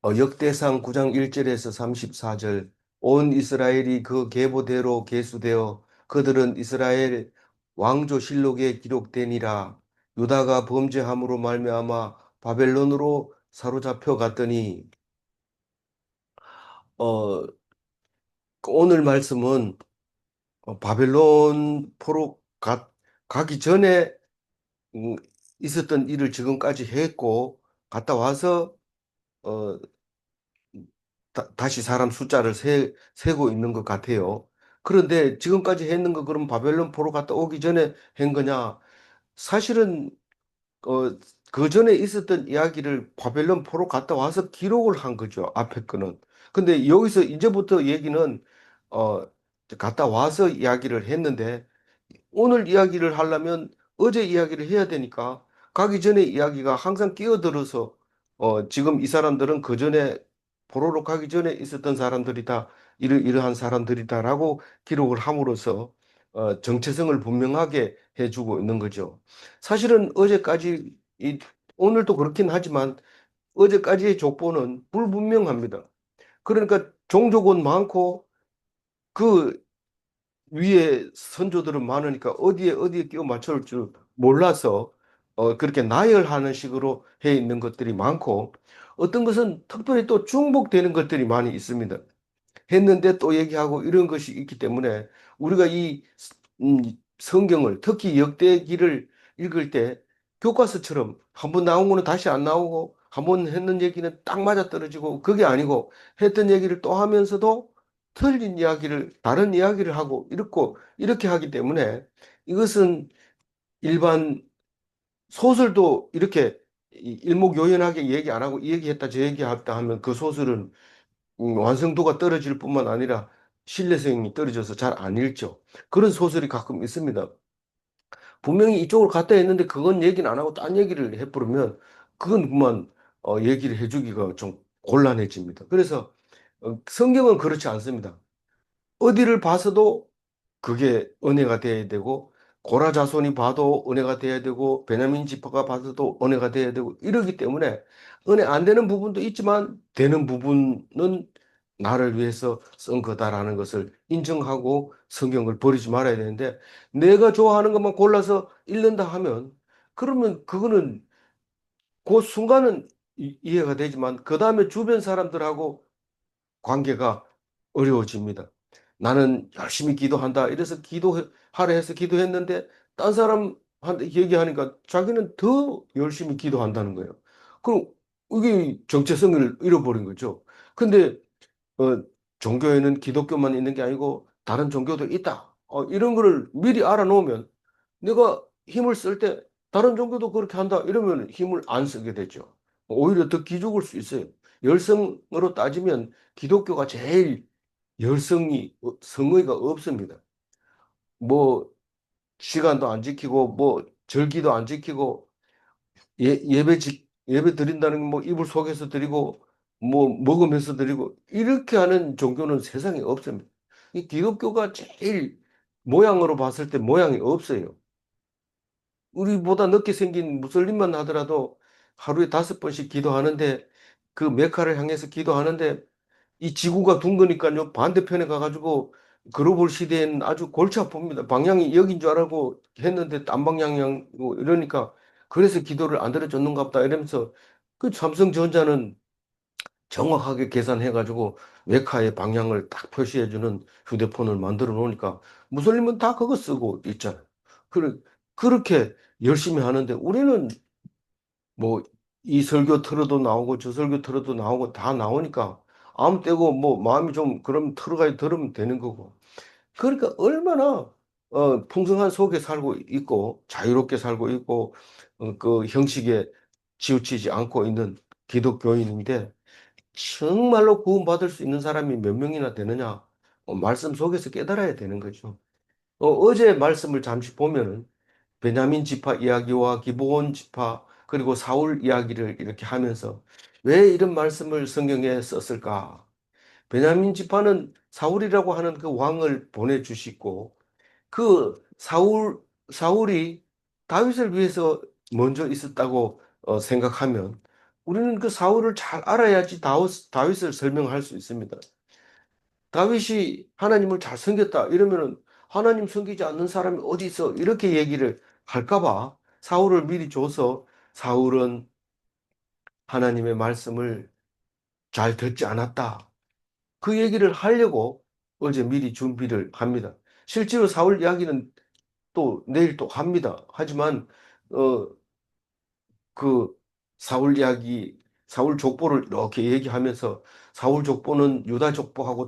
역대상 9장 1절에서 34절 온 이스라엘이 그 계보대로 계수되어 그들은 이스라엘 왕조 실록에 기록되니라. 유다가 범죄함으로 말미암아 바벨론으로 사로잡혀 갔더니 어, 오늘 말씀은 바벨론 포로 가기 전에 음, 있었던 일을 지금까지 했고 갔다 와서 어, 다시 사람 숫자를 세고 있는 것 같아요. 그런데 지금까지 했는 거 그럼 바벨론 포로 갔다 오기 전에 한 거냐? 사실은 어, 그 전에 있었던 이야기를 바벨론 포로 갔다 와서 기록을 한 거죠. 앞에 거는. 근데 여기서 이제부터 얘기는 어, 갔다 와서 이야기를 했는데 오늘 이야기를 하려면 어제 이야기를 해야 되니까 가기 전에 이야기가 항상 끼어들어서 지금 이 사람들은 그 전에 포로로 가기 전에 있었던 사람들이다. 이러한 사람들이다라고 기록을 함으로써 정체성을 분명하게 해주고 있는 거죠. 사실은 어제까지 오늘도 그렇긴 하지만 어제까지의 족보는 불분명합니다. 그러니까 종족은 많고 그 위에 선조들은 많으니까 어디에 끼워 맞출 줄 몰라서 그렇게 나열하는 식으로 해 있는 것들이 많고 어떤 것은 특별히 또 중복되는 것들이 많이 있습니다. 했는데 또 얘기하고 이런 것이 있기 때문에 우리가 이 성경을 특히 역대기를 읽을 때 교과서처럼 한 번 나온 거는 다시 안 나오고 한 번 했는 얘기는 딱 맞아떨어지고 그게 아니고 했던 얘기를 또 하면서도 틀린 이야기를 다른 이야기를 하고 이렇게 하기 때문에 이것은 일반 소설도 이렇게 일목요연하게 얘기 안 하고 이 얘기했다 저 얘기했다 하면 그 소설은 완성도가 떨어질 뿐만 아니라 신뢰성이 떨어져서 잘 안 읽죠. 그런 소설이 가끔 있습니다. 분명히 이쪽으로 갔다 했는데 그건 얘기는 안 하고 딴 얘기를 해버리면 그건 그만 얘기를 해주기가 좀 곤란해집니다. 그래서 성경은 그렇지 않습니다. 어디를 봐서도 그게 은혜가 돼야 되고 고라 자손이 봐도 은혜가 돼야 되고 베냐민 지파가 봐서도 은혜가 돼야 되고 이러기 때문에 은혜 안 되는 부분도 있지만 되는 부분은 나를 위해서 쓴 거다라는 것을 인정하고 성경을 버리지 말아야 되는데 내가 좋아하는 것만 골라서 읽는다 하면 그러면 그거는 그 순간은 이해가 되지만 그 다음에 주변 사람들하고 관계가 어려워집니다. 나는 열심히 기도한다. 이래서 기도하라 해서 기도했는데 딴 사람한테 얘기하니까 자기는 더 열심히 기도한다는 거예요. 그럼 이게 정체성을 잃어버린 거죠. 근데 어, 종교에는 기독교만 있는 게 아니고 다른 종교도 있다. 이런 거를 미리 알아놓으면 내가 힘을 쓸 때 다른 종교도 그렇게 한다. 이러면 힘을 안 쓰게 되죠. 오히려 더 기죽을 수 있어요. 열성으로 따지면 기독교가 제일 성의가 없습니다. 뭐 시간도 안 지키고 뭐 절기도 안 지키고 예배 드린다는 뭐 이불 속에서 드리고 뭐 먹으면서 드리고 이렇게 하는 종교는 세상에 없습니다. 이 기독교가 제일 모양으로 봤을 때 모양이 없어요. 우리보다 늦게 생긴 무슬림만 하더라도 하루에 5번씩 기도하는데 그 메카를 향해서 기도하는데 이 지구가 둥그니까요 반대편에 가가지고 글로벌 시대에는 아주 골치 아픕니다. 방향이 여긴 줄 알고 했는데 딴 방향이고 이러니까 그래서 기도를 안 들어줬는가 보다 이러면서 그 삼성전자는 정확하게 계산해가지고 메카의 방향을 딱 표시해주는 휴대폰을 만들어 놓으니까 무슬림은 다 그거 쓰고 있잖아요. 그렇게 열심히 하는데 우리는 뭐 이 설교 틀어도 나오고 저 설교 틀어도 나오고 다 나오니까 아무 때고 뭐 마음이 좀 그럼 틀어가 들으면 되는 거고. 그러니까 얼마나 풍성한 속에 살고 있고 자유롭게 살고 있고 그 형식에 치우치지 않고 있는 기독교인인데 정말로 구원받을 수 있는 사람이 몇 명이나 되느냐? 말씀 속에서 깨달아야 되는 거죠. 어제 말씀을 잠시 보면은 베냐민 지파 이야기와 기브온 지파 그리고 사울 이야기를 이렇게 하면서 왜 이런 말씀을 성경에 썼을까? 베냐민 지파는 사울이라고 하는 그 왕을 보내주시고 그 사울이 다윗을 위해서 먼저 있었다고 생각하면 우리는 그 사울을 잘 알아야지 다윗을 설명할 수 있습니다. 다윗이 하나님을 잘 섬겼다 이러면은 하나님 섬기지 않는 사람이 어디 있어? 이렇게 얘기를 할까 봐 사울을 미리 줘서 사울은 하나님의 말씀을 잘 듣지 않았다. 그 얘기를 하려고 어제 미리 준비를 합니다. 실제로 사울 이야기는 또 내일 또 합니다. 하지만 어, 그 사울 이야기, 사울 족보를 이렇게 얘기하면서 사울 족보는 유다 족보하고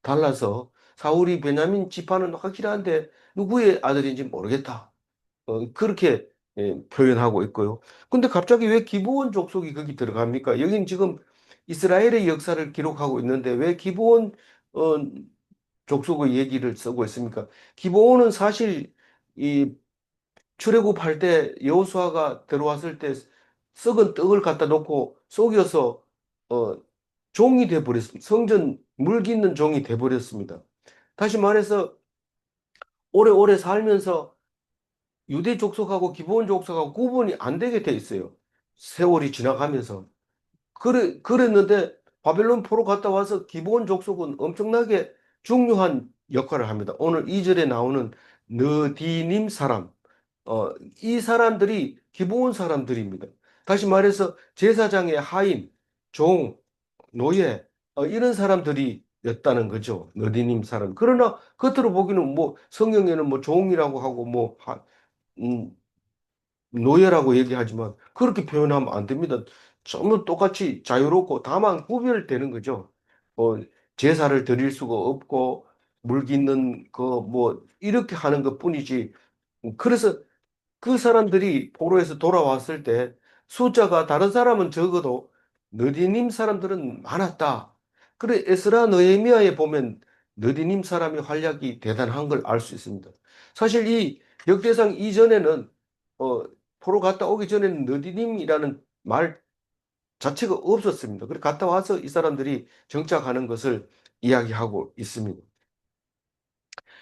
달라서 사울이 베냐민 지파는 확실한데 누구의 아들인지 모르겠다. 그렇게 표현하고 있고요. 근데 갑자기 왜 기브온 족속이 거기 들어갑니까? 여긴 지금 이스라엘의 역사를 기록하고 있는데 왜 기브온 어, 족속의 얘기를 쓰고 있습니까? 기브온은 사실 이 출애굽할 때 여호수아가 들어왔을 때 썩은 떡을 갖다 놓고 속여서 어, 종이 돼 버렸습니다. 성전 물기 있는 종이 돼 버렸습니다. 다시 말해서 오래오래 살면서 유대 족속하고 기브온 족속하고 구분이 안 되게 돼 있어요. 세월이 지나가면서. 그랬는데 바벨론 포로 갔다 와서 기브온 족속은 엄청나게 중요한 역할을 합니다. 오늘 2절에 나오는 느디님 사람, 어, 이 사람들이 기브온 사람들입니다. 다시 말해서 제사장의 하인, 종, 노예, 이런 사람들이 였다는 거죠. 느디님 사람. 그러나 겉으로 보기는 뭐 성경에는 뭐 종이라고 하고 뭐 음, 노예라고 얘기하지만 그렇게 표현하면 안 됩니다. 전부 똑같이 자유롭고 다만 구별되는 거죠. 어, 제사를 드릴 수가 없고 물깃는 그 뭐 이렇게 하는 것뿐이지. 그래서 그 사람들이 포로에서 돌아왔을 때 숫자가 다른 사람은 적어도 느디님 사람들은 많았다. 그래 에스라 느헤미야에 보면 느디님 사람의 활약이 대단한 걸 알 수 있습니다. 사실 이 역대상 이전에는 어, 포로 갔다 오기 전에는 느디님이라는 말 자체가 없었습니다. 그래 갔다 와서 이 사람들이 정착하는 것을 이야기하고 있습니다.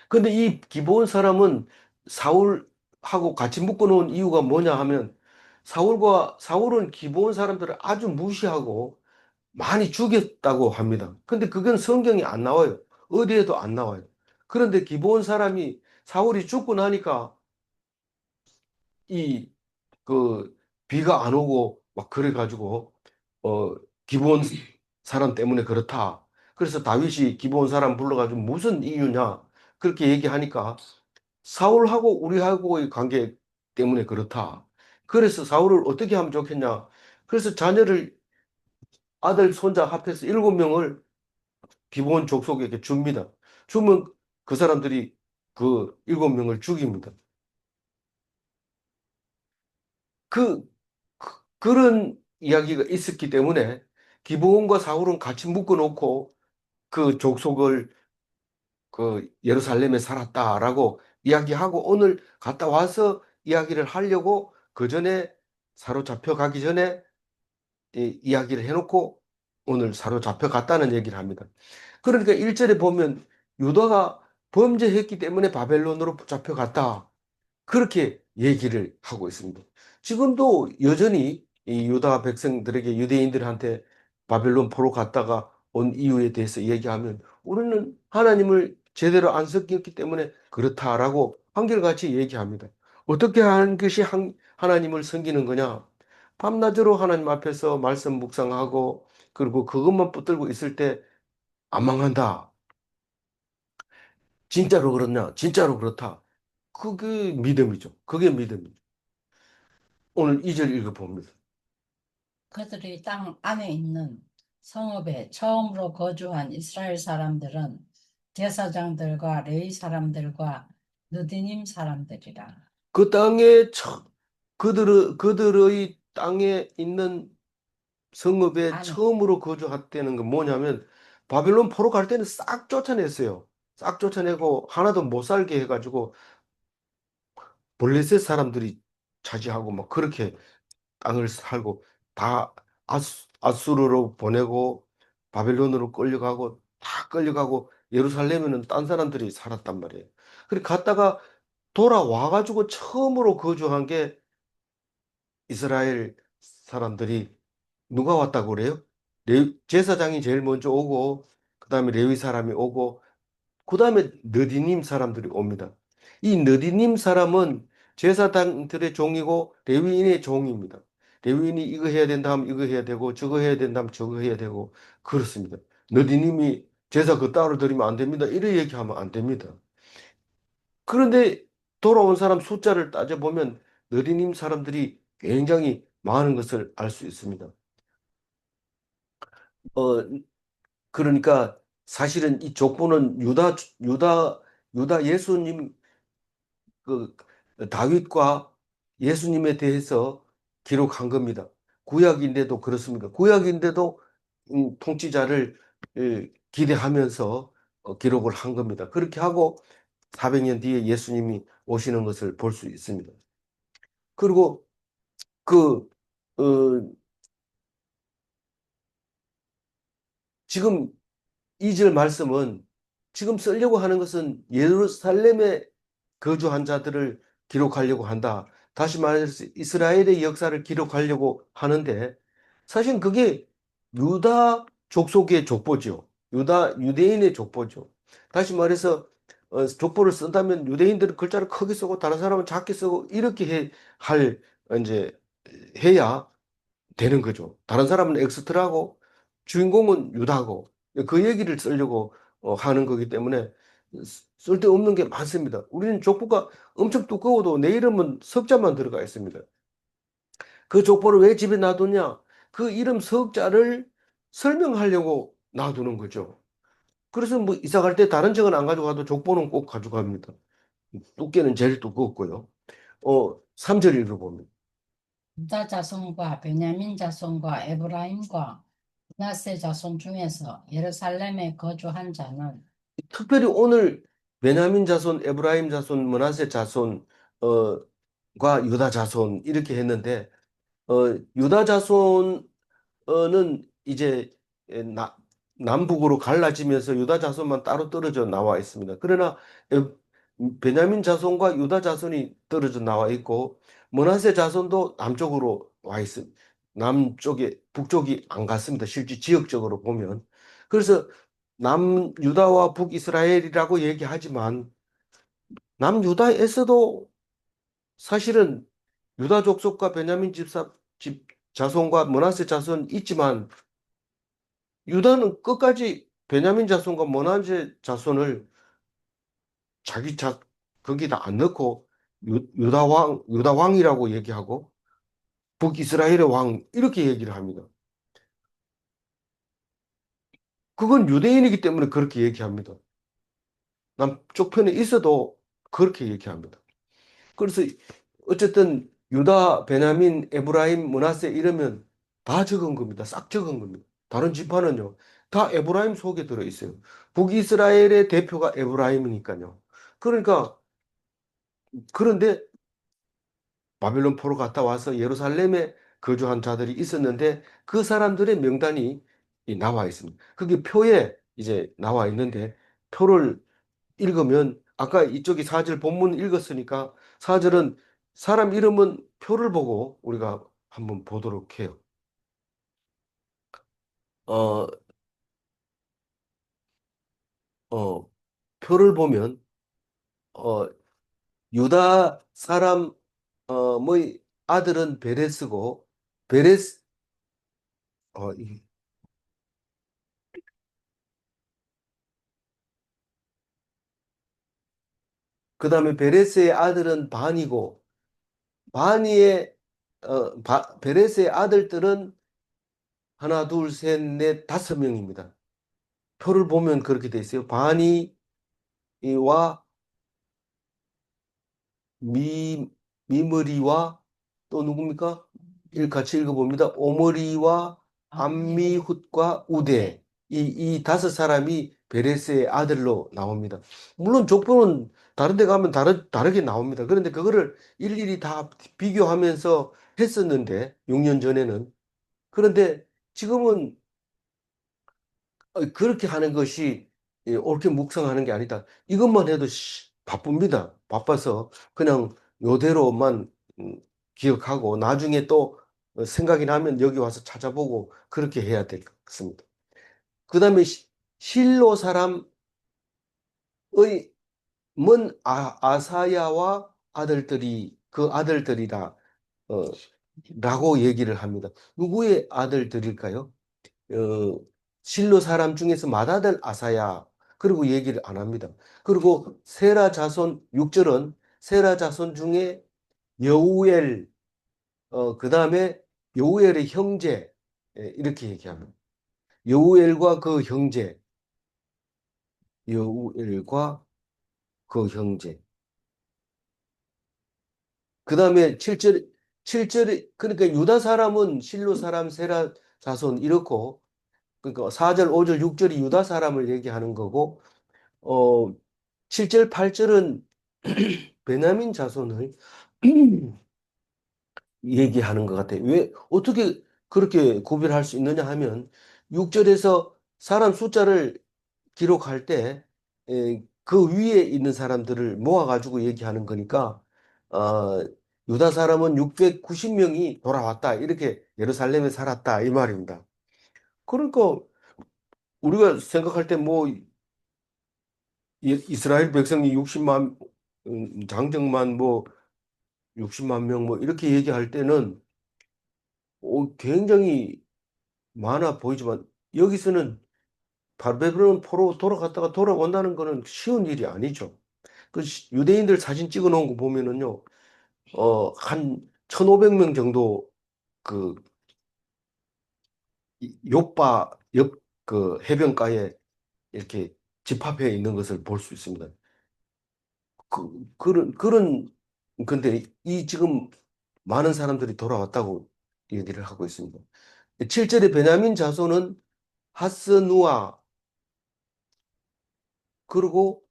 근데 이 기브온 사람은 사울하고 같이 묶어놓은 이유가 뭐냐 하면 사울은 기브온 사람들을 아주 무시하고 많이 죽였다고 합니다. 근데 그건 성경에 안 나와요. 어디에도 안 나와요. 그런데 기브온 사람이 사울이 죽고 나니까 이 그 비가 안 오고 막 그래가지고 어 기브온 사람 때문에 그렇다. 그래서 다윗이 기브온 사람 불러가지고 무슨 이유냐 그렇게 얘기하니까 사울하고 우리하고의 관계 때문에 그렇다. 그래서 사울을 어떻게 하면 좋겠냐. 그래서 자녀를 아들, 손자 합해서 7명을 기브온 족속에게 줍니다. 주면 그 사람들이 그 7명을 죽입니다. 그, 그런 이야기가 있었기 때문에 기브온과 사울은 같이 묶어놓고 그 족속을 그 예루살렘에 살았다라고 이야기하고 오늘 갔다 와서 이야기를 하려고 그 전에 사로잡혀 가기 전에 이야기를 해놓고 오늘 사로잡혀 갔다는 얘기를 합니다. 그러니까 1절에 보면 유다가 범죄했기 때문에 바벨론으로 잡혀갔다. 그렇게 얘기를 하고 있습니다. 지금도 여전히 이 유다 백성들에게 유대인들한테 바벨론 포로 갔다가 온 이유에 대해서 얘기하면 우리는 하나님을 제대로 안 섬겼기 때문에 그렇다라고 한결같이 얘기합니다. 어떻게 하는 것이 하나님을 섬기는 거냐? 밤낮으로 하나님 앞에서 말씀 묵상하고 그리고 그것만 붙들고 있을 때 안 망한다. 진짜로 그렇냐? 진짜로 그렇다. 그게 믿음이죠. 그게 믿음이죠. 오늘 2절 읽어봅니다. 그들이 땅 안에 있는 성읍에 처음으로 거주한 이스라엘 사람들은 제사장들과 레위 사람들과 느디님 사람들이라. 그 땅에 그들의 땅에 있는 성읍에 안에 처음으로 거주했다는 건 뭐냐면 바빌론 포로 갈 때는 싹 쫓아냈어요. 싹 쫓아내고 하나도 못 살게 해가지고 블레셋 사람들이 차지하고 막 그렇게 땅을 살고 다 아수르로 보내고 바벨론으로 끌려가고 다 끌려가고 예루살렘에는 딴 사람들이 살았단 말이에요. 그래 갔다가 돌아와가지고 처음으로 거주한 게 이스라엘 사람들이 누가 왔다고 그래요? 제사장이 제일 먼저 오고, 그 다음에 레위 사람이 오고, 그 다음에 느디님 사람들이 옵니다. 이 느디님 사람은 제사장들의 종이고 레위인의 종입니다. 레위인이 이거 해야 된다 하면 이거 해야 되고 저거 해야 된다 하면 저거 해야 되고 그렇습니다. 느디님이 제사 그 따로 드리면 안 됩니다. 이래 얘기하면 안 됩니다. 그런데 돌아온 사람 숫자를 따져보면 느디님 사람들이 굉장히 많은 것을 알 수 있습니다. 어, 그러니까 사실은 이 족보는 유다 예수님 그 다윗과 예수님에 대해서 기록한 겁니다. 구약인데도 그렇습니다. 구약인데도 통치자를 기대하면서 기록을 한 겁니다. 그렇게 하고 400년 뒤에 예수님이 오시는 것을 볼 수 있습니다. 그리고 그 어, 지금 2절 말씀은 지금 쓰려고 하는 것은 예루살렘에 거주한 자들을 기록하려고 한다. 다시 말해서 이스라엘의 역사를 기록하려고 하는데 사실 그게 유다 족속의 족보죠. 유대인의 족보죠. 다시 말해서 족보를 쓴다면 유대인들은 글자를 크게 쓰고 다른 사람은 작게 쓰고 이렇게 할 이제 해야 되는 거죠. 다른 사람은 엑스트라고 주인공은 유다고 그 얘기를 쓰려고 하는 거기 때문에 쓸데없는 게 많습니다. 우리는 족보가 엄청 두꺼워도 내 이름은 석자만 들어가 있습니다. 그 족보를 왜 집에 놔두냐? 그 이름 석자를 설명하려고 놔두는 거죠. 그래서 뭐 이사 갈 때 다른 책은 안 가져가도 족보는 꼭 가져갑니다. 두께는 제일 두껍고요. 3절 읽어보면. 유다 자손과 베냐민 자손과 에브라임과 므낫세 자손 중에서 예루살렘에 거주한 자는 특별히 오늘 베냐민 자손, 에브라임 자손, 므낫세 자손, 과 유다 자손 이렇게 했는데 유다 자손은 이제 남북으로 갈라지면서 유다 자손만 따로 떨어져 나와 있습니다. 그러나 베냐민 자손과 유다 자손이 떨어져 나와 있고 므낫세 자손도 남쪽으로 와 있습니다. 남쪽에 북쪽이 안 갔습니다. 실제 지역적으로 보면. 그래서 남유다와 북이스라엘이라고 얘기하지만 남유다에서도 사실은 유다 족속과 베냐민 집 자손과 므낫세 자손 있지만 유다는 끝까지 베냐민 자손과 므낫세 자손을 자기 거기다 안 넣고 유다 왕이라고 얘기하고 북이스라엘의 왕 이렇게 얘기를 합니다. 그건 유대인이기 때문에 그렇게 얘기합니다. 남쪽 편에 있어도 그렇게 얘기합니다. 그래서 어쨌든 유다, 베냐민, 에브라임, 므낫세 이러면 다 적은 겁니다. 싹 적은 겁니다. 다른 지파는요. 다 에브라임 속에 들어 있어요. 북이스라엘의 대표가 에브라임이니까요. 그러니까 그런데 바벨론 포로 갔다 와서 예루살렘에 거주한 자들이 있었는데 그 사람들의 명단이 나와 있습니다. 그게 표에 이제 나와 있는데 표를 읽으면 아까 이쪽이 4절 본문 읽었으니까 4절은 사람 이름은 표를 보고 우리가 한번 보도록 해요. 어, 어, 표를 보면 어, 유다 사람 뭐 아들은 베레스고 베레스 어, 그다음에 베레스의 아들은 반이고 바니의 베레스의 아들들은 하나, 둘, 셋, 넷, 5명입니다. 표를 보면 그렇게 돼 있어요. 바니와 미 미므리와 또 누굽니까? 같이 읽어봅니다. 오므리와 암미훗과 우데 이 5사람이 베레스의 아들로 나옵니다. 물론 족보는 다른 데 가면 다르게 나옵니다. 그런데 그거를 일일이 다 비교하면서 했었는데 6년 전에는 그런데 지금은 그렇게 하는 것이 옳게 묵상하는 게 아니다. 이것만 해도 바쁩니다. 바빠서 그냥 요대로만 기억하고 나중에 또 생각이 나면 여기 와서 찾아보고 그렇게 해야 될 것 같습니다. 그 다음에 실로 사람의 먼 아사야와 아들들이 그 아들들이다 어, 라고 얘기를 합니다. 누구의 아들들일까요? 어, 실로 사람 중에서 맏아들 아사야 그리고 얘기를 안 합니다. 그리고 세라 자손 6절은 세라 자손 중에 여우엘 그 다음에 여우엘의 형제 이렇게 얘기합니다. 여우엘과 그 형제 여우엘과 그 형제 그 다음에 7절 그러니까 유다 사람은 실로 사람 세라 자손 이렇고 그러니까 4절 5절 6절이 유다 사람을 얘기하는 거고 어 7절 8절은 베냐민 자손을 얘기하는 것 같아요. 왜 어떻게 그렇게 구별할 수 있느냐 하면 6절에서 사람 숫자를 기록할 때 그 위에 있는 사람들을 모아가지고 얘기하는 거니까 어, 유다 사람은 690명이 돌아왔다. 이렇게 예루살렘에 살았다. 이 말입니다. 그러니까 우리가 생각할 때 뭐 이스라엘 백성이 60만 장정만 뭐 60만 명 뭐 이렇게 얘기할 때는 굉장히 많아 보이지만 여기서는 바벨론 포로 돌아갔다가 돌아온다는 거는 쉬운 일이 아니죠. 그 유대인들 사진 찍어 놓은 거 보면은요, 한 1,500명 정도 그 요바 옆 그 해변가에 이렇게 집합해 있는 것을 볼 수 있습니다. 그런, 근데 이 지금 많은 사람들이 돌아왔다고 얘기를 하고 있습니다. 7절에 베냐민 자손은 하스누아, 그리고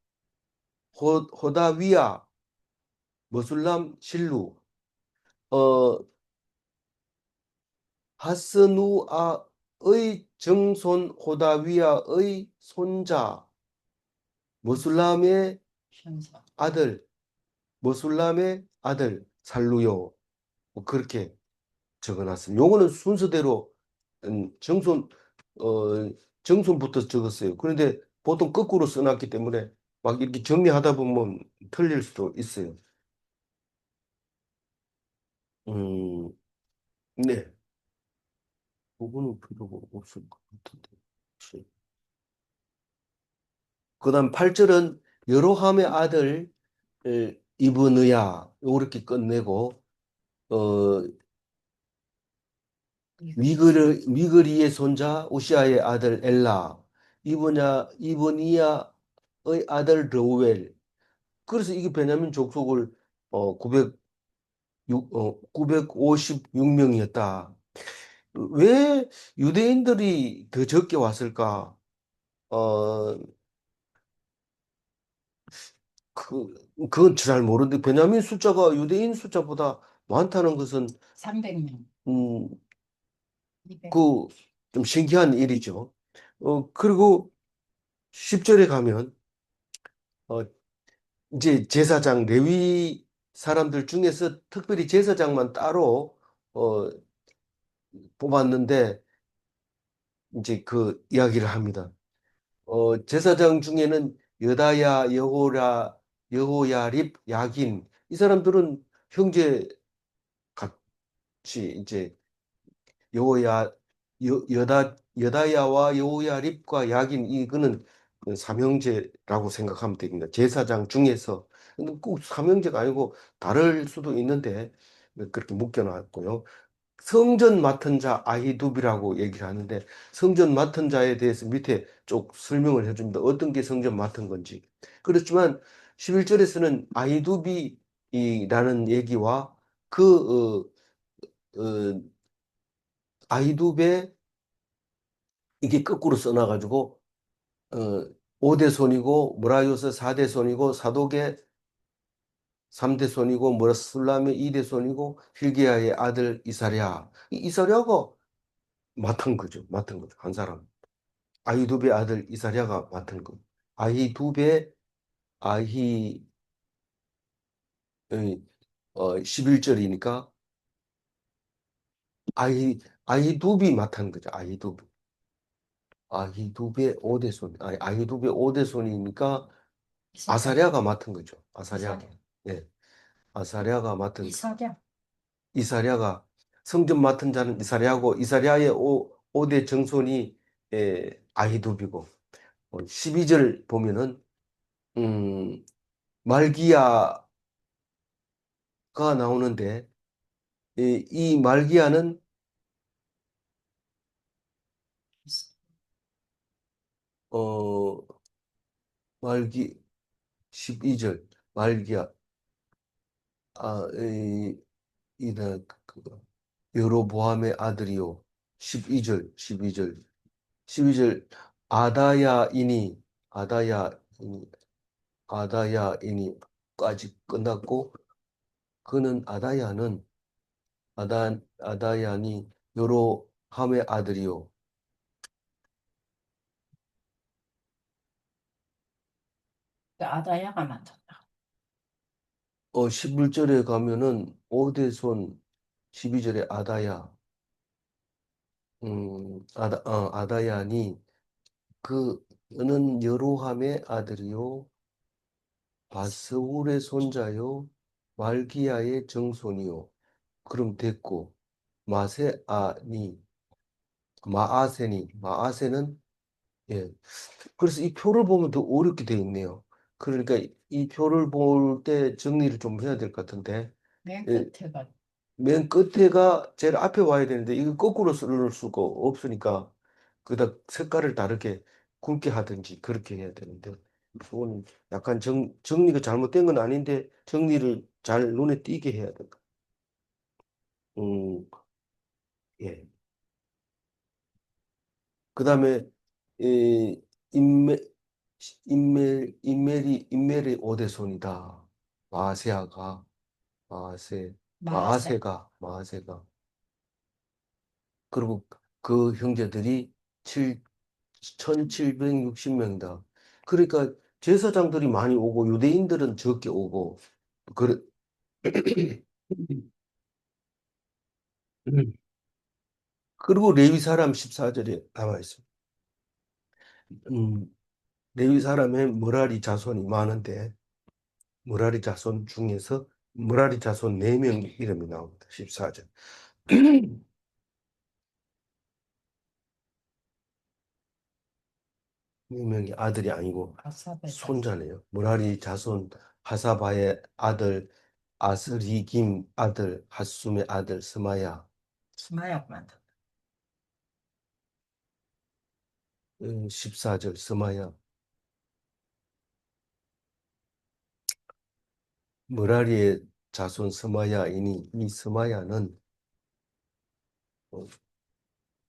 호다위야, 머술람, 실루, 어, 하스누아의 정손 호다위야의 손자, 머술람의 현사. 아들, 머술람의 아들, 살루요. 뭐 그렇게 적어놨습니다. 요거는 순서대로 정손, 어, 정손부터 적었어요. 그런데 보통 거꾸로 써놨기 때문에 막 이렇게 정리하다 보면 틀릴 수도 있어요. 음, 네. 그거는 필요가 없을 것 같은데. 그 다음 8절은 여로함의 아들 이브느야 이렇게 끝내고 어, 위그리의 손자 우시아의 아들 엘라 이브니야의 아들 르우엘 그래서 이게 베냐민 족속을 956명이었다. 왜 유대인들이 더 적게 왔을까? 어, 그건 잘 모르는데 베냐민 숫자가 유대인 숫자보다 많다는 것은 300명, 음, 200. 그 좀 신기한 일이죠. 그리고 10절에 가면 어, 이제 제사장 레위 사람들 중에서 특별히 제사장만 따로 어, 뽑았는데 이제 그 이야기를 합니다. 제사장 중에는 여다야, 여호야립, 야긴 이 사람들은 형제 같이 이제 여호야 여다야와 여호야립과 야긴 이거는 그 삼형제라고 생각하면 됩니다. 제사장 중에서 근데 꼭 삼형제가 아니고 다를 수도 있는데 그렇게 묶여놨고요. 성전 맡은 자 아히두비라고 얘기를 하는데 성전 맡은 자에 대해서 밑에 쭉 설명을 해줍니다. 어떤 게 성전 맡은 건지. 그렇지만 11절에서는 아히두비라는 얘기와 그 아히두베 이게 거꾸로 써놔가지고 어, 5대 손이고 무라요스 4대 손이고 사독의 3대 손이고 무라술람의 2대 손이고 hil기야의 아들 이사랴 이사랴가 맡은 거죠. 맡은 거죠. 한 사람. 아히두베 아들 이사랴가 맡은 거. 아히두베 아히 11절이니까 아히두비 맡은 거죠. 아히두비. 아히두비의 오대손. 아히두비의 오대손이니까 이사랴. 아사랴가 맡은 거죠. 아사랴가. 이사랴. 예. 아사랴가 맡은 이사랴. 이사랴가 성전 맡은 자는 이사랴고 이사랴의 오대 정손이 아히두비고 12절 보면은 음, 말기야가 나오는데 이 말기야는 어 말기 12절 말기야 이 이나 그거 여로보암의 아들이요 12절 아다야이니 아다야이니 아다야이니까지 끝났고 그는 아다야니 여로함의 아들이요. 아다야가 만든다. 11절에 가면은 오대손 12절에 아다야니 그는 여로함의 아들이요 바스울의 손자요 말기야의 정손이요. 그럼 됐고 마아세는 예. 그래서 이 표를 보면 더 어렵게 돼 있네요. 그러니까 이 표를 볼 때 정리를 좀 해야 될 것 같은데 맨 예, 끝에가 맨 끝에가 제일 앞에 와야 되는데 이거 거꾸로 쓸 수가 없으니까 그다 색깔을 다르게 굵게 하든지 그렇게 해야 되는데 그건 약간 정리가 잘못된 건 아닌데 정리를 잘 눈에 띄게 해야 될까. 음, 예. 그다음에 이 인멜 인멜이 오대손이다. 마세아가 마세 마세. 마세가 그리고 그 형제들이 1760명이다. 그러니까 제사장들이 많이 오고 유대인들은 적게 오고 그래 그리고 레위 사람 14절에 나와 있습니다. 음, 레위 사람의 머라리 자손이 많은데 머라리 자손 중에서 머라리 자손 4명 이름이 나옵니다. 14절. 네 명이 아들이 아니고 아사베 자손. 손자네요. 머라리 자손 하사바의 아들 아스리김 아들 핫숨의 아들 스마야 스마약 만든다. 14절 스마야 머라리의 자손 스마야이니 이 스마야는 어,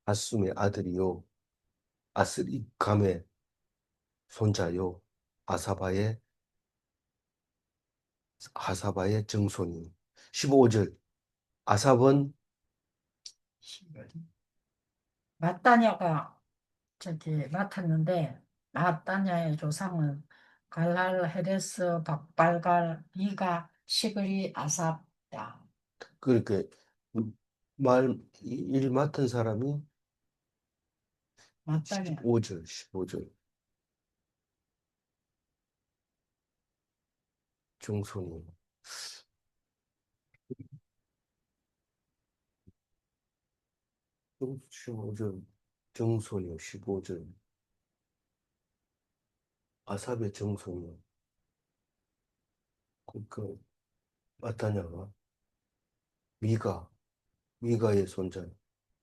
핫숨의 아들이요 아스리감의 손자요 아사바의 하사바의 정손이 15절 아삽은 마따냐가 저기 맡았는데 마따냐의 조상은 갈랄 헤레스 박발갈 이가 시그리 아삽다. 그렇게 일 맡은 사람이 마따냐. 15절 정손이 15절 정손이요 15절 아삽의 정손이요 그 마타냐가 미가 미가의 손자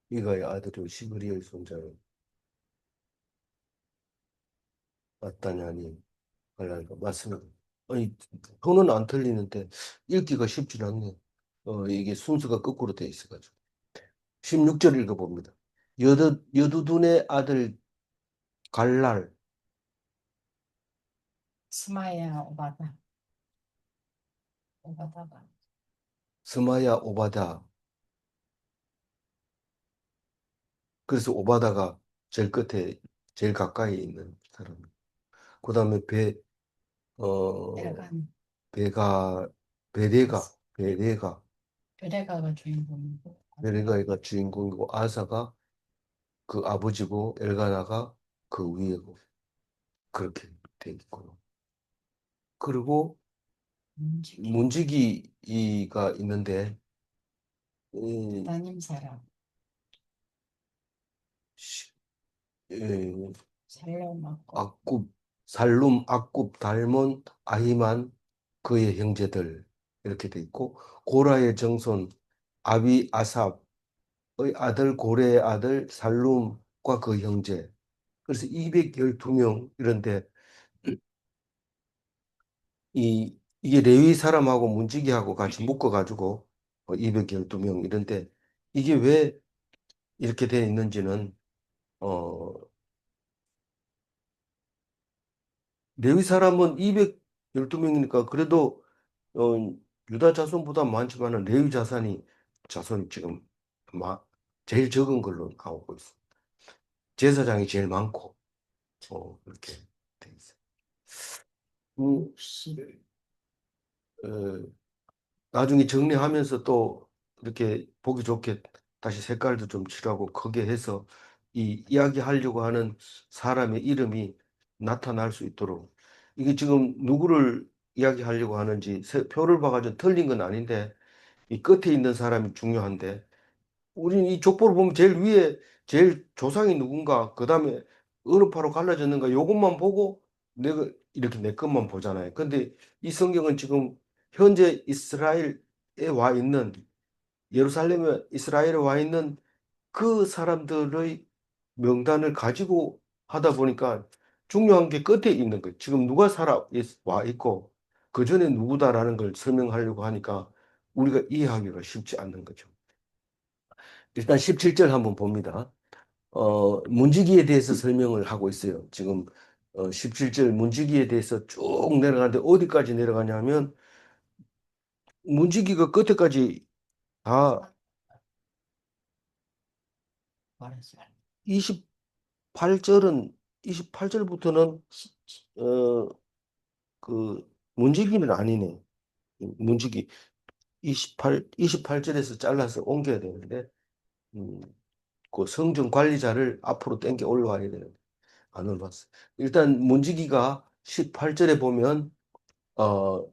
미가의 아들이요 시브리의 손자요 마타냐니 갈랄가 맞습니다. 아니 표는 안 틀리는데 읽기가 쉽지 않네. 이게 순서가 거꾸로 돼 있어가지고 16절 읽어봅니다. 여두둔의 아들 갈랄 스마야 오바다가 스마야 오바다 그래서 오바다가 제일 끝에 제일 가까이 있는 사람. 그다음에 어 에간 베가 베레가 베레가 베레가가 주인공이고 베레가이가 주인공이고 아사가 그 아버지고 엘가나가 그 위에고 그렇게 돼 있고요. 그리고 문지기. 문지기가 있는데 이 하나님 사람. 시- 에, 살로마고. 악굽, 살룸, 악굽, 달몬, 아히만 그의 형제들 이렇게 돼 있고 고라의 정손 아비 아삽의 아들 고레의 아들 살룸과 그 형제 그래서 212명 이런데 이게 레위 사람하고 문지기하고 같이 묶어가지고 212명 이런데 이게 왜 이렇게 돼 있는지는 어 레위 사람은 212명이니까 그래도 어, 유다 자손보다 많지만은 레위 자손이 지금 막 제일 적은 걸로 나오고 있어. 제사장이 제일 많고 그렇게 돼 있어. 음, 60. 어, 나중에 정리하면서 또 이렇게 보기 좋게 다시 색깔도 좀 칠하고 크게 해서 이 이야기하려고 하는 사람의 이름이 나타날 수 있도록 이게 지금 누구를 이야기하려고 하는지 표를 봐가지고 틀린 건 아닌데 이 끝에 있는 사람이 중요한데 우리는 이 족보를 보면 제일 위에 제일 조상이 누군가 그다음에 어느 파로 갈라졌는가 요것만 보고 내가 이렇게 내 것만 보잖아요. 근데 이 성경은 지금 현재 이스라엘에 와 있는 예루살렘에 이스라엘에 와 있는 그 사람들의 명단을 가지고 하다 보니까 중요한 게 끝에 있는 거예요. 지금 누가 와 있고 그 전에 누구다라는 걸 설명하려고 하니까 우리가 이해하기가 쉽지 않는 거죠. 일단 17절 한번 봅니다. 문지기에 대해서 설명을 하고 있어요. 지금 17절 문지기에 대해서 쭉 내려가는데 어디까지 내려가냐면 문지기가 끝에까지 다 말했어요. 28절은 28절부터는 어, 그 문지기는 아니네. 문지기 28절에서 잘라서 옮겨야 되는데 음, 그 성전 관리자를 앞으로 당겨 올라와야 되는데 안 올라왔어요. 일단 문지기가 18절에 보면 어,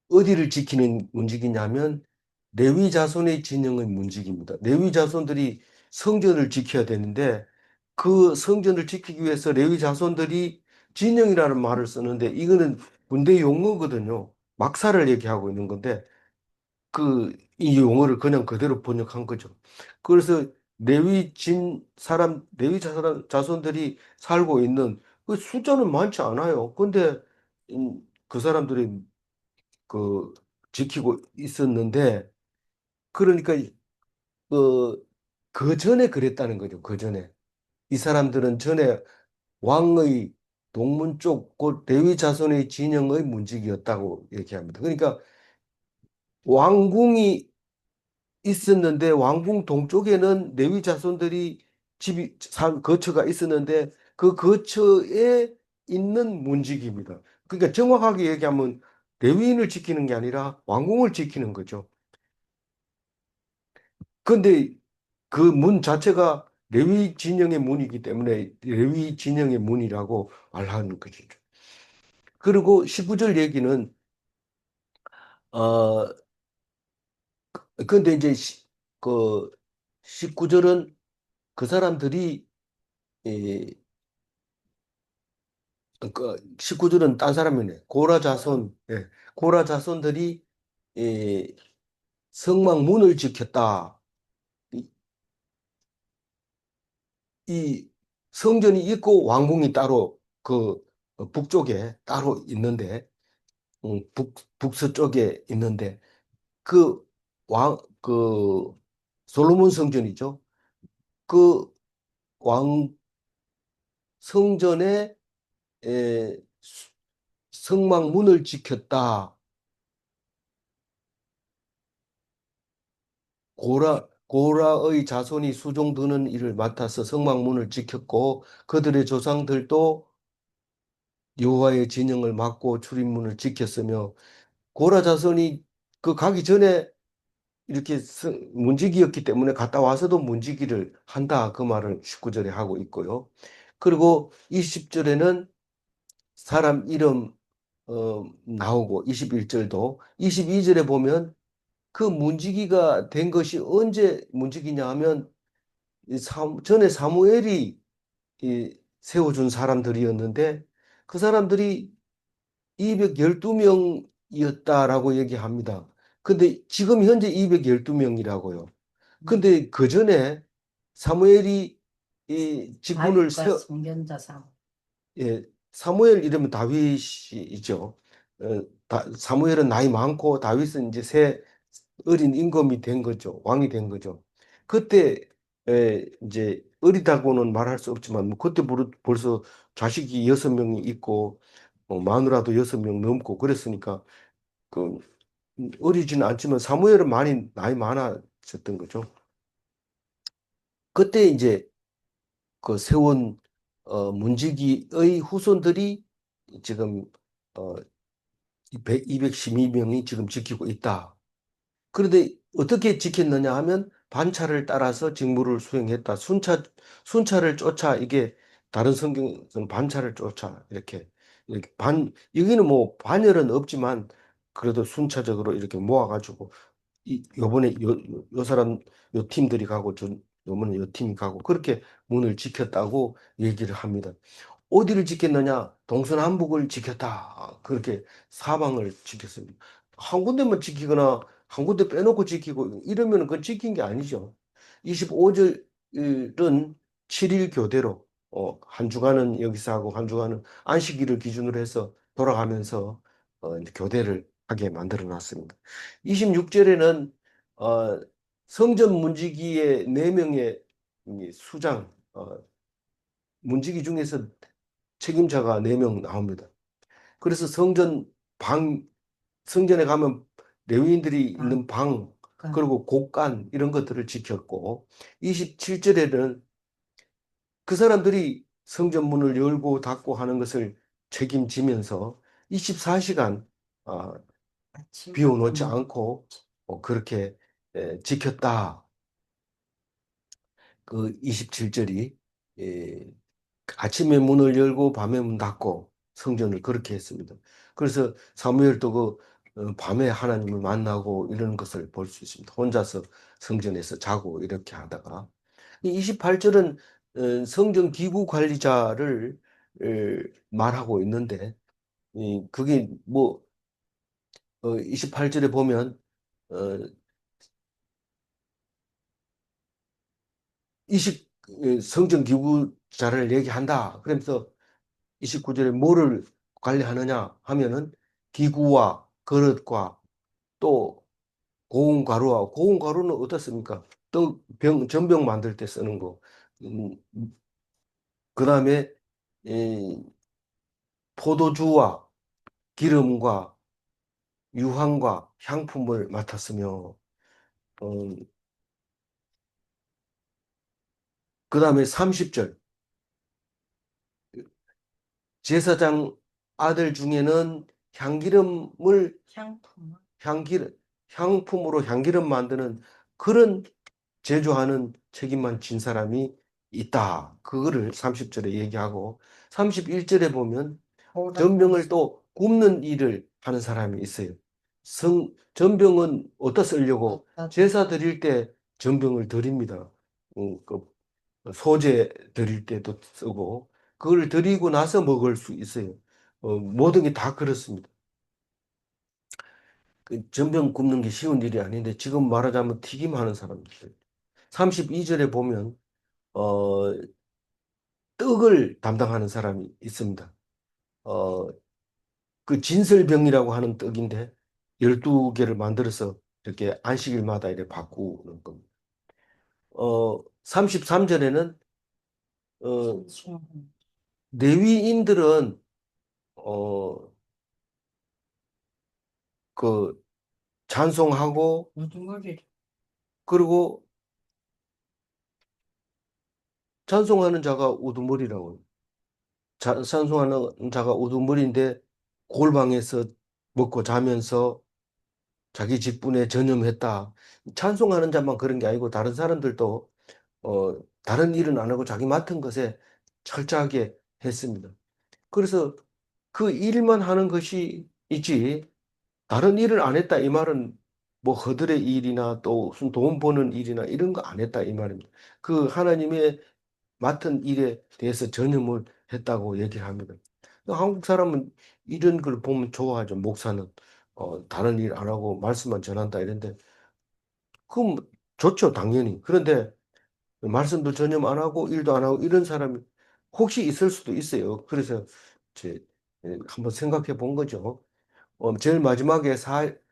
어디를 지키는 문지기냐면 레위 자손의 진영의 문지기입니다. 레위 자손들이 성전을 지켜야 되는데 그 성전을 지키기 위해서 레위 자손들이 진영이라는 말을 쓰는데 이거는 군대 용어거든요. 막사를 얘기하고 있는 건데 이 용어를 그냥 그대로 번역한 거죠. 그래서 레위 자손들이 살고 있는 그 숫자는 많지 않아요. 근데 그 사람들이 그 지키고 있었는데 그러니까 그 전에 그랬다는 거죠. 그 전에 이 사람들은 전에 왕의 동문 쪽, 그 레위 자손의 진영의 문직이었다고 얘기합니다. 그러니까 왕궁이 있었는데 왕궁 동쪽에는 레위 자손들이 거처가 있었는데 그 거처에 있는 문직입니다. 그러니까 정확하게 얘기하면 레위인을 지키는 게 아니라 왕궁을 지키는 거죠. 근데 그 문 자체가 레위 진영의 문이기 때문에 레위 진영의 문이라고 말하는 것이죠. 그리고 19절 얘기는 어 근데 이제 그 19절은 그 사람들이 이, 그 19절은 딴 사람이네. 고라 자손, 예. 고라 자손들이 이 성막 문을 지켰다. 이, 이 성전이 있고 왕궁이 따로 그 북쪽에 따로 있는데 북서쪽에 있는데 그 그 솔로몬 성전이죠. 그 왕 성전에 에, 성막 문을 지켰다. 고라의 자손이 수종 드는 일을 맡아서 성막 문을 지켰고 그들의 조상들도 여호와의 진영을 맡고 출입문을 지켰으며 고라 자손이 그 가기 전에 이렇게 문지기였기 때문에 갔다 와서도 문지기를 한다. 그 말을 19절에 하고 있고요. 그리고 20절에는 사람 이름 나오고 21절도 22절에 보면 그 문지기가 된 것이 언제 문지기냐 하면 전에 사무엘이 세워준 사람들이었는데 그 사람들이 212명이었다라고 얘기합니다. 근데 지금 현재 212명이라고요. 근데 그 전에 사무엘이 이 직분을 다윗과 성견자 삼. 예, 사무엘 이름은 다윗이죠. 사무엘은 나이 많고 다윗은 이제 새 어린 임금이 된 거죠. 왕이 된 거죠. 그때 이제 어리다고는 말할 수 없지만 뭐 그때 벌써 자식이 6명이 있고 마누라도 6명 넘고 그랬으니까 그 어리지는 않지만 사무엘은 많이 나이 많아졌던 거죠. 그때 이제 그 세운 문지기의 후손들이 지금 어, 212명이 지금 지키고 있다. 그런데 어떻게 지켰느냐 하면 반차를 따라서 직무를 수행했다. 순차를 쫓아 이게 다른 성경은 반차를 쫓아 이렇게 여기는 뭐 반열은 없지만 그래도 순차적으로 이렇게 모아가지고 요번에 요 사람 요 팀들이 가고 요번에 요 팀이 가고 그렇게 문을 지켰다고 얘기를 합니다. 어디를 지켰느냐? 동서남북을 지켰다. 그렇게 사방을 지켰습니다. 한 군데만 지키거나 한 군데 빼놓고 지키고 이러면 그건 지킨 게 아니죠. 25절은 7일 교대로 한 주간은 여기서 하고 한 주간은 안식일을 기준으로 해서 돌아가면서 이제 교대를 하게 만들어 놨습니다. 26절에는 성전 문지기의 4명의 수장 문지기 중에서 책임자가 4명 나옵니다. 그래서 성전에 가면 레위인들이 있는 방, 그리고 곡간 이런 것들을 지켰고 27절에는 그 사람들이 성전 문을 열고 닫고 하는 것을 책임지면서 24시간 비워놓지 않고 그렇게 지켰다. 그 27절이 아침에 문을 열고 밤에 문 닫고 성전을 그렇게 했습니다. 그래서 사무엘도 밤에 하나님을 만나고 이런 것을 볼 수 있습니다. 혼자서 성전에서 자고 이렇게 하다가 28절은 성전 기구 관리자를 말하고 있는데 그게 뭐 28절에 보면 어, 20 성전 기구자를 얘기한다. 그러면서 29절에 뭐를 관리하느냐 하면은 기구와 그릇과 또 고운 가루와 고운 가루는 어떻습니까? 전병 만들 때 쓰는 거. 음, 그다음에 이 포도주와 기름과 유황과 향품을 맡았으며 어, 그다음에 30절 제사장 아들 중에는 향기름을 향품. 향기름 향품으로 향기름 만드는 그런 제조하는 책임만 진 사람이 있다. 그거를 30절에 얘기하고 31절에 보면 전병을 또 굽는 일을 하는 사람이 있어요. 전병은 어디다 쓰려고 제사 드릴 때 전병을 드립니다. 그 소제 드릴 때도 쓰고 그걸 드리고 나서 먹을 수 있어요. 모든 게 다 그렇습니다. 그 전병 굽는 게 쉬운 일이 아닌데 지금 말하자면 튀김하는 사람들. 32절에 보면 어, 떡을 담당하는 사람이 있습니다. 어, 그 진설병이라고 하는 떡인데 12개를 만들어서 이렇게 안식일마다 이렇게 바꾸는 겁니다. 33절에는 어, 레위인들은 어, 그 찬송하고 우두머리. 그리고 찬송하는 자가 우두머리라고 찬송하는 자가 우두머리인데 골방에서 먹고 자면서 자기 직분에 전념했다. 찬송하는 자만 그런 게 아니고 다른 사람들도 다른 일은 안 하고 자기 맡은 것에 철저하게 했습니다. 그래서 그 일만 하는 것이 있지 다른 일을 안 했다 이 말은 뭐 허들의 일이나 또 무슨 돈 버는 일이나 이런 거 안 했다 이 말입니다. 그 하나님의 맡은 일에 대해서 전념을 했다고 얘기를 합니다. 한국 사람은 이런 걸 보면 좋아하죠. 목사는 다른 일 안 하고 말씀만 전한다 이런데 그럼 좋죠, 당연히. 그런데 말씀도 전념 안 하고 일도 안 하고 이런 사람이 혹시 있을 수도 있어요. 그래서 제 한번 생각해 본 거죠. 제일 마지막에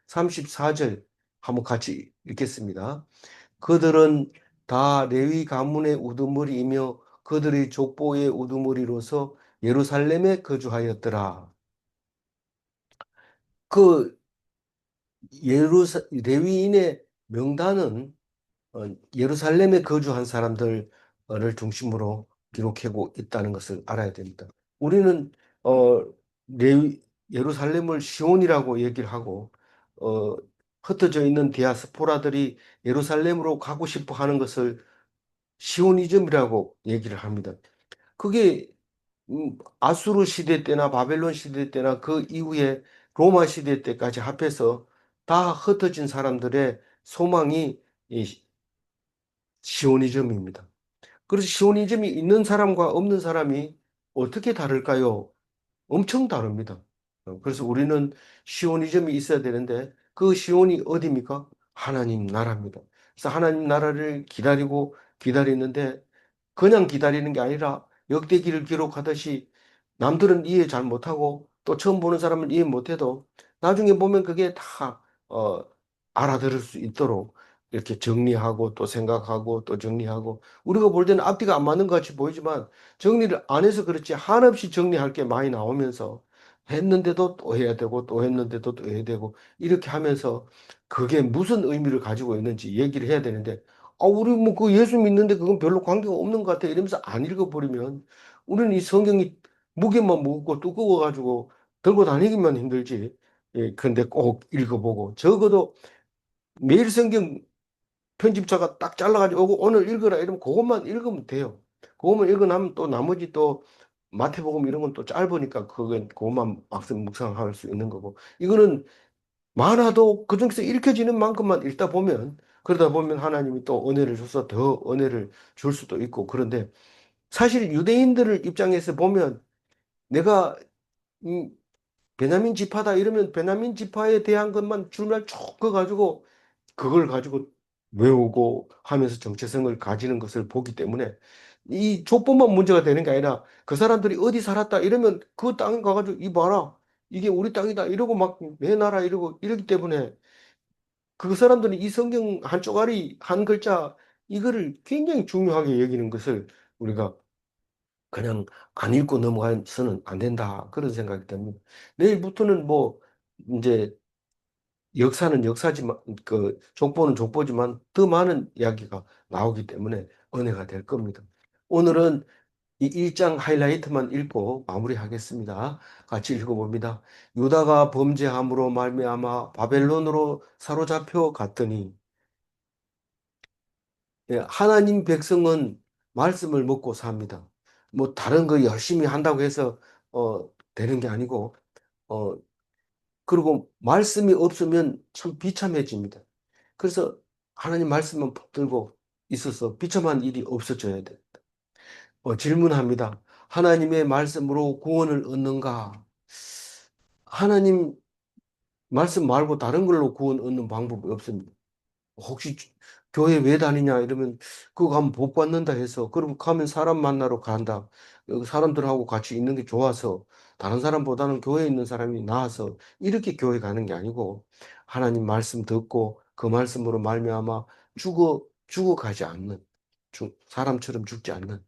34절 한번 같이 읽겠습니다. 그들은 다 레위 가문의 우두머리이며 그들의 족보의 우두머리로서 예루살렘에 거주하였더라. 그 레위인의 명단은 예루살렘에 거주한 사람들을 중심으로 기록하고 있다는 것을 알아야 됩니다. 우리는 어, 예루살렘을 시온이라고 얘기를 하고 어, 흩어져 있는 디아스포라들이 예루살렘으로 가고 싶어 하는 것을 시오니즘이라고 얘기를 합니다. 그게 아수르 시대 때나 바벨론 시대 때나 그 이후에 로마 시대 때까지 합해서 다 흩어진 사람들의 소망이 이 시오니즘입니다. 그래서 시오니즘이 있는 사람과 없는 사람이 어떻게 다를까요? 엄청 다릅니다. 그래서 우리는 시오니즘이 있어야 되는데 그 시온이 어디입니까? 하나님 나라입니다. 그래서 하나님 나라를 기다리고 기다리는데 그냥 기다리는 게 아니라 역대기를 기록하듯이 남들은 이해 잘 못하고 또 처음 보는 사람은 이해 못해도 나중에 보면 그게 다 알아들을 수 있도록 이렇게 정리하고 또 생각하고 또 정리하고 우리가 볼 때는 앞뒤가 안 맞는 것 같이 보이지만 정리를 안 해서 그렇지 한없이 정리할 게 많이 나오면서 했는데도 또 해야 되고 또 했는데도 또 해야 되고 이렇게 하면서 그게 무슨 의미를 가지고 있는지 얘기를 해야 되는데 우리 뭐 그 예수 믿는데 그건 별로 관계가 없는 것 같아 이러면서 안 읽어버리면 우리는 이 성경이 무게만 무겁고 두꺼워가지고 들고 다니기만 힘들지. 예, 근데 꼭 읽어보고 적어도 매일 성경 편집자가 딱 잘라가지고 오늘 읽어라 이러면 그것만 읽으면 돼요. 그것만 읽어나면 또 나머지 또 마태복음 이런 건 또 짧으니까 그것만 막상 묵상할 수 있는 거고 이거는 많아도 그중에서 읽혀지는 만큼만 읽다 보면 그러다 보면 하나님이 또 은혜를 줘서 더 은혜를 줄 수도 있고 그런데 사실 유대인들을 입장에서 보면 내가 이 베냐민 지파다 이러면 베냐민 지파에 대한 것만 줄말 쭉 그어가지고 그걸 가지고 외우고 하면서 정체성을 가지는 것을 보기 때문에 이 족보만 문제가 되는 게 아니라 그 사람들이 어디 살았다 이러면 그 땅에 가가지고 이 봐라 이게 우리 땅이다 이러고 막 내 나라 이러고 이러기 때문에 그 사람들은 이 성경 한 쪼가리 한 글자 이거를 굉장히 중요하게 여기는 것을 우리가 그냥 안 읽고 넘어가서는 안 된다 그런 생각이 듭니다. 내일부터는 뭐 이제 역사는 역사지만 그 족보는 족보지만 더 많은 이야기가 나오기 때문에 은혜가 될 겁니다. 오늘은 이 1장 하이라이트만 읽고 마무리하겠습니다. 같이 읽어봅니다. 유다가 범죄함으로 말미암아 바벨론으로 사로잡혀 갔더니 하나님 백성은 말씀을 먹고 삽니다. 뭐 다른 거 열심히 한다고 해서 되는 게 아니고 어 그리고 말씀이 없으면 참 비참해집니다. 그래서 하나님 말씀만 붙들고 있어서 비참한 일이 없어져야 돼. 질문합니다. 하나님의 말씀으로 구원을 얻는가? 하나님 말씀 말고 다른 걸로 구원 얻는 방법이 없습니다. 혹시 교회 왜 다니냐 이러면 그거 가면 복 받는다 해서 그럼 가면 사람 만나러 간다. 여기 사람들하고 같이 있는 게 좋아서 다른 사람보다는 교회에 있는 사람이 나아서 이렇게 교회 가는 게 아니고 하나님 말씀 듣고 그 말씀으로 말미암아 죽어가지 않는 사람처럼 죽지 않는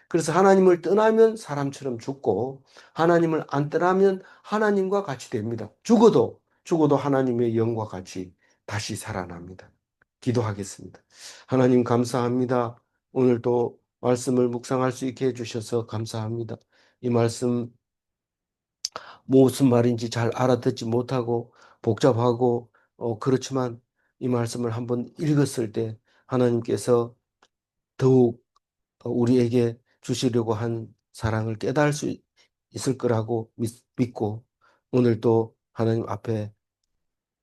그래서 하나님을 떠나면 사람처럼 죽고 하나님을 안 떠나면 하나님과 같이 됩니다. 죽어도 하나님의 영과 같이 다시 살아납니다. 기도하겠습니다. 하나님 감사합니다. 오늘도 말씀을 묵상할 수 있게 해주셔서 감사합니다. 이 말씀 무슨 말인지 잘 알아듣지 못하고 복잡하고 그렇지만 이 말씀을 한번 읽었을 때 하나님께서 더욱 우리에게 주시려고 한 사랑을 깨달을 수 있을 거라고 믿고 오늘 또 하나님 앞에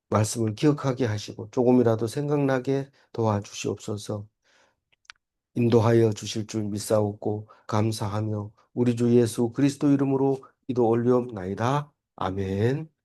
말씀을 기억하게 하시고 조금이라도 생각나게 도와주시옵소서. 인도하여 주실 줄 믿사옵고 감사하며 우리 주 예수 그리스도 이름으로 기도 올리옵나이다. 아멘.